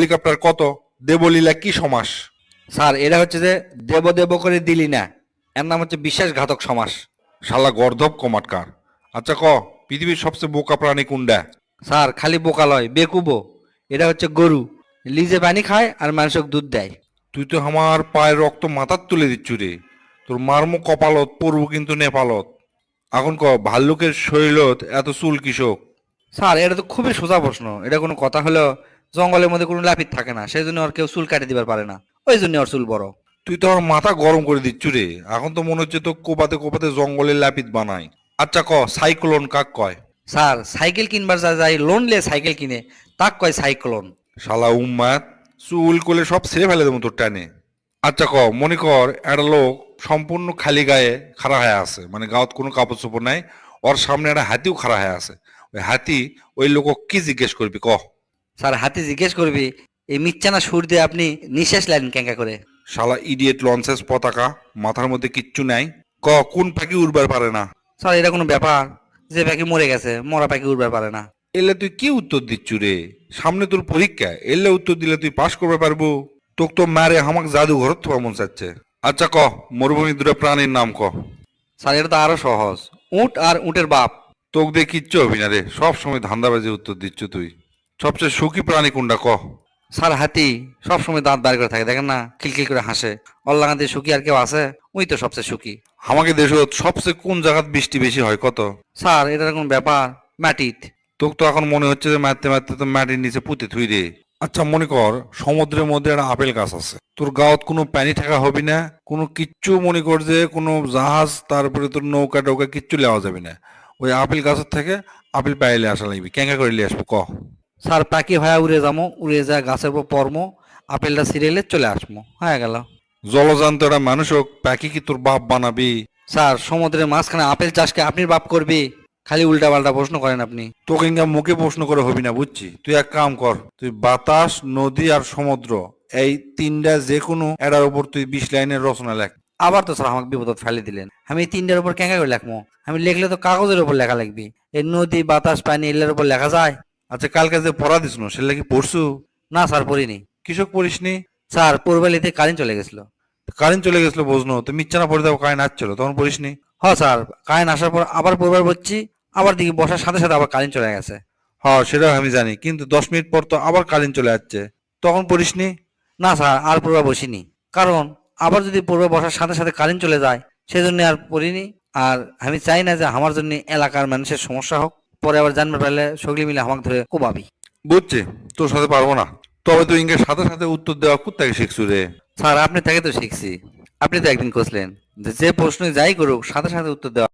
Helicopter কত? দেবলীলা কি সমাস? স্যার এটা হচ্ছে যে দেব দেব করে দিলি না, এর নাম হচ্ছে বিশ্বাসঘাতক সমাস। শালা গর্ধব কমাটকার। আচ্ছা ক, পৃথিবীর সবচেয়ে বোকা প্রাণী কোনটা? স্যার খালি বোকা লয়, বেকুবো। এটা হচ্ছে গরু, লিজে পানি খায় আর মানুষক দুধ দেয়। তুই তো আমার পায়ের রক্ত মাথার তুলে দিচ্ছু রে। তোর মারমো কপালত পড়বো কিন্তু নেপালত। এখন ক, ভাল্লুকের শরীরত এত চুল কিসক? স্যার এটা তো খুবই সোজা প্রশ্ন, এটা কোনো কথা হলো? জঙ্গলের মধ্যে কোনো লাফিত থাকে না, সেই জন্য ওর কেউ চুল কাটে দিবার পারে না, ওই জন্য ওর চুল বড়। তুই তো আমার মাথা গরম করে দিচ্ছু রে। এখন তো মনে হচ্ছে তো কোপাতে কোপাতে জঙ্গলের লাপিত বানাই। আচ্ছা ক, সাইক্লোন কাক কয়? স্যার সাইকেল কিনবার যা যায় লোন নিয়ে সাইকেল কিনে, তাক কয় সাইক্লোন। শালা উম্মাদ, চুল কোলে সব ছেড়ে ফেলে দেবো তোর টানে। আচ্ছা ক, মনে কর একটা লোক সম্পূর্ণ খালি গায়ে খাড়া হয়ে আছে, মানে গাঁত কোনো কাপড় চোপড় নাই। ওর সামনে একটা হাতিও খাড়া হয়ে আছে। ওই হাতি ওই লোক কি জিজ্ঞেস করবি ক? স্যার হাতি জিজ্ঞেস করবি, এই মিচ্ছানা সুর দিয়ে আপনি নিঃশ্বাস লাইন ক্যাঙ্কা করে? শালা ইডিয়েট লঞ্চেস পতাকা, মাথার মধ্যে কিচ্ছু নাই। ক, কোন পাখি উড়বার পারে না? স্যার এটা কোনো ব্যাপার? যে পাখি মরে গেছে, মরা পাখি উড়বার পারে না। এলে তুই কি উত্তর দিচ্ছু রে? সামনে তোর পরীক্ষা, এলে উত্তর দিলে তুই পাশ করবে পারবো? তোকে তো মারে হামাক জাদুঘর তো মন চাচ্ছে। আচ্ছা ক, মরুভূমির দুটো প্রাণীর নাম ক। স্যার এটা তো আরো সহজ, উট আর উটের বাপ। তোকে দিয়ে কিচ্ছু হবি না রে, সব সময় ধান্দাবাজি উত্তর দিচ্ছ তুই। সবচেয়ে সুখী প্রাণী কোনটা ক? স্যার হাতি সব সময় দাঁত বার করে থাকে, দেখেন না, খিলখিল করে হাসে। অল্লাহ দিয়ে সুখী আর কেউ আছে? উই তো সবচেয়ে সুখী। আমাকে দেশত সবচেয়ে কোন জায়গাত বৃষ্টি বেশি হয় কত? স্যার এটার কোন ব্যাপার? মাটিত। তোকে তো এখন মনে হচ্ছে যে মারতে মারতে তো মাটির নিচে পুঁতে থুই রে। আচ্ছা মনে কর সমুদ্রের মধ্যে একটা আপেল গাছ আছে, তোর গাঁত কোনো পানি থাকা হবি না, কোনো কিচ্ছু মনে কর যে কোনো জাহাজ, তারপরে তোর নৌকা টৌকা কিচ্ছু নেওয়া যাবে না। ওই আপেল গাছের থেকে আপেল পাইলে আসা লাগবে, কেঙ্কা করে নিয়ে আসবো ক? স্যার পাখি হয়ে উড়ে যাবো, উড়ে যা গাছের উপর পরমো, আপেলটা সিরিয়ালে চলে আসবো, হয়ে গেল। জলজান্ত একটা মানুষ হোক, পাখি কি তোর বাপ বানাবি? স্যার সমুদ্রের মাঝখানে আপেল চাষকে আপনি বাপ করবি? খালি উল্টা পাল্টা প্রশ্ন করেন আপনি। তোকে ইঙ্গা মুখে প্রশ্ন করে হবি না, বুঝছি। তুই এক কাম কর, তুই বাতাস, নদী আর সমুদ্র, এই তিনটা যে কোনো এটার উপর তুই 20 লাইনের রচনা লেখ। আবার তো স্যার আমাকে বিপদ ফেলে দিলেন, আমি এই তিনটার উপর কেঙ্কা করে লেখবো? আমি লিখলে তো কাগজের উপর লেখা লাগবে, এই নদী বাতাস পানি এগুলোর উপর লেখা যায়? আচ্ছা কালকে যে পড়া দিস না সেটা কি পড়ছু? না স্যার পড়িনি। কৃষক পড়িসনি? স্যার পূর্বালিতে কারেন্ট চলে গেছিল। কারেন্ট চলে গেছিল বুঝনো, তো মিচ্ছা না পড়ে দেবো, কারেন্ট আসছিল তখন পড়িসনি? হ স্যার, কারেন্ট আসার পর আবার পড়বার বসছি, আবার দেখি বসার সাথে সাথে আবার কারেন্ট চলে গেছে। হ্যাঁ সেটা আমি জানি, কিন্তু 10 মিনিট পর তো আবার কারেন্ট চলে যাচ্ছে, তখন পড়িসনি? না স্যার আর পড়বার বসিনি, কারণ আবার যদি পড়বে বসার সাথে সাথে কারেন্ট চলে যায়, সেজন্য আর পড়িনি। আর আমি চাই না যে আমার জন্য এলাকার মানুষের সমস্যা হোক, পরে আবার জানতে পারলে সকলে মিলে আমাকে ধরে কোবাবি। বুঝছি, তোর সাথে পারবো না। তবে তুই ইংরেজ সাথে সাথে উত্তর দেওয়া কোথেকে শিখছু রে? স্যার আপনি থেকে তো শিখছি, আপনি তো একদিন কইছিলেন যে যে প্রশ্ন যাই করুক সাথে সাথে উত্তর দেওয়া।